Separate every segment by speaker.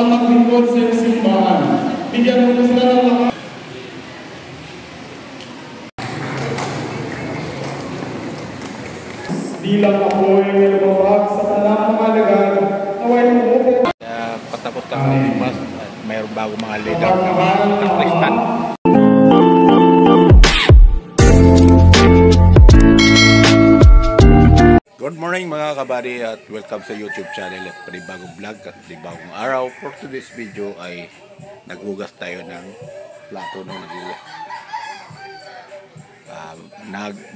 Speaker 1: para maglingkod sa iyong simbahan. Bigyan mo sila ng lakas. Di lang ako'y lumabag sa tanang mga lagan, naway umupo.
Speaker 2: Patapos na kami mas mayroong bagong mga leader na mga Kristan. Good morning mga kabady at welcome sa YouTube channel at panibagong vlog at panibagong araw. For today's video ay naghugas tayo ng plato ng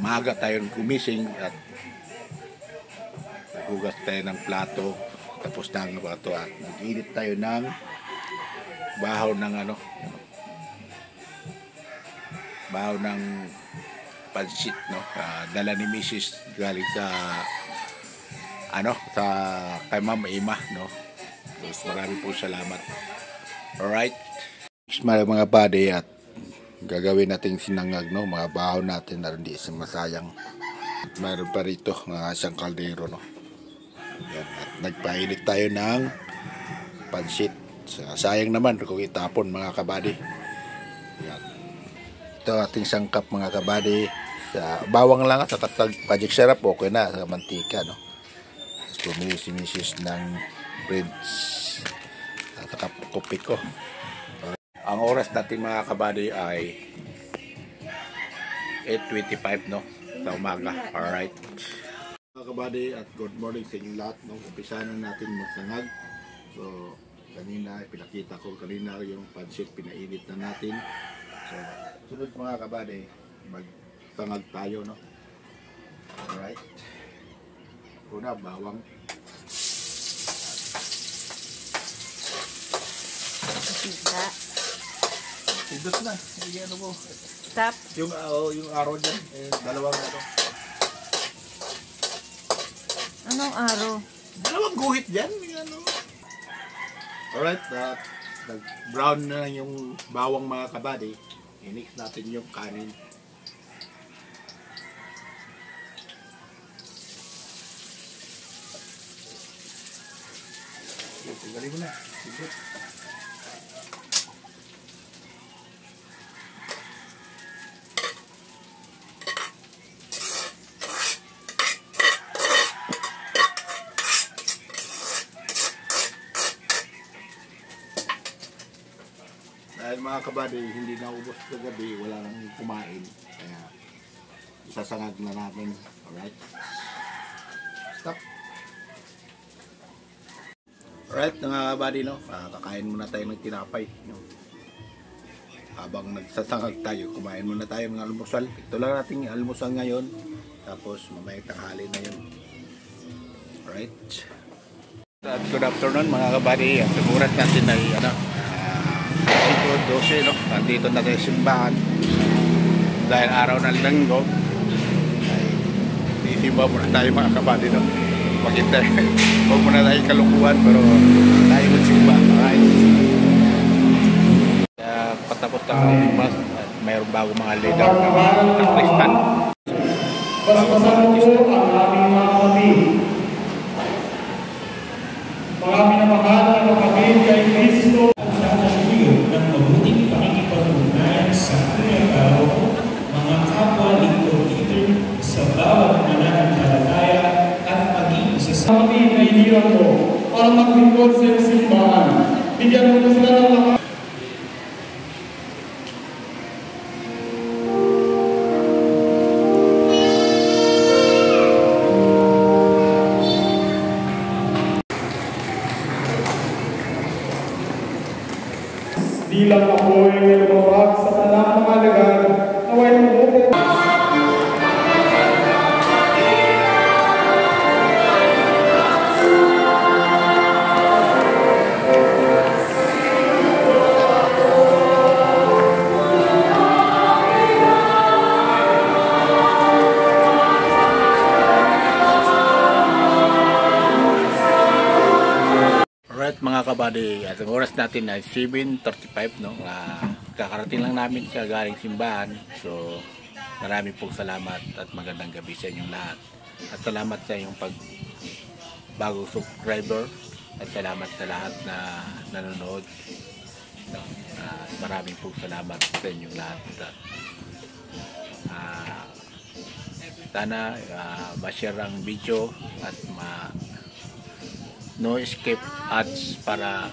Speaker 2: maaga tayo gumising at naghugas tayo ng plato. Tapos na ang plato at nag-init tayo ng bahaw ng bahaw ng pansit, no? Dala ni Mrs. galing sa sa kay Mama Ima, no? So, marami po salamat. Alright, mga buddy, at gagawin natin sinangag, no? Mga bahaw natin na hindi masayang. Mayroon pa rito isang kaldero, no? Yan, at nagpainit tayo ng pansit. Sayang naman kung itapon mga kabady. Yan. Ito ating sangkap mga kabady. Sa bawang lang at sa magic syrup, okay na sa mantika, no? Tapos bumili si Mrs. ng breads at kape ko. Ang oras natin mga kabady ay 8:25, no? Sa umaga. Alright mga kabady, at good morning sa inyong lahat, no? Umpisa na natin magsangag. So kanina pinakita ko yung pansit, pinainit na natin. So sunod mga kabady, magsangag tayo, no? Alright, una bawang, pindot na mo
Speaker 3: tap
Speaker 2: yung araw dyan, dalawang
Speaker 3: anong araw?
Speaker 2: Dalawang guhit dyan, Alright, nag-brown na yung bawang mga kabady. I-mix natin yung kanin. Tinggalin mo na. Sige. Dahil mga kabady, hindi na ubos kagabi, wala nang kumain. Kaya isasangag na namin. Alright. Stop. Alright mga kabady, no? Kakain muna tayo ng tinapay, no? Habang nagsasangag tayo, kumain muna tayo ng almusal. Ito lang natin yung almusal ngayon. Tapos mamaya tanghali na yun. Alright. Good afternoon mga kabady. Ang oras natin ay 12, no? Nandito na tayo simbahan dahil araw ng linggo ay isimba muna tayo mga kabady, no? Makita huwag muna tayo kalukuhan pero tayo magsimba. Patapos na kami mas mayroong bagong mga leader na mga Kristan.
Speaker 1: Basbasan po ang aming mga kapatid. Mga minamahal na kapatid kay Kristo
Speaker 4: ng mabuting pakikipag-ugnayan sa Kuya mga kapwa leader sa bawat mananampalataya at maging sa
Speaker 1: kapatid na iniwan mo para maglingkod sa iyong simbahan. Bigyan mo sila ng lakas. Di lang ako'y lumabag sa tanang mga lagan, naway umupo.
Speaker 2: Alright mga kabady, at ang oras natin ay 7:35, no? Kakarating lang namin sa galing simbahan. So marami pong salamat at magandang gabi sa inyong lahat. At salamat sa inyong bagong subscriber At salamat sa lahat na nanonood. No? Maraming po salamat sa inyong lahat. Sana ma-share ang video at no skip ads para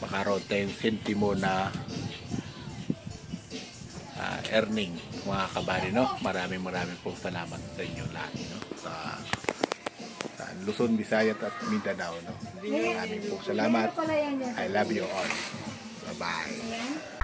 Speaker 2: makaroon tayong sentimo na earning, mga kabady, no? Maraming pong salamat sa inyo lahat, no? Sa Luzon, Visayas at Mindanao, no? Maraming pong salamat. I love you all. Bye-bye.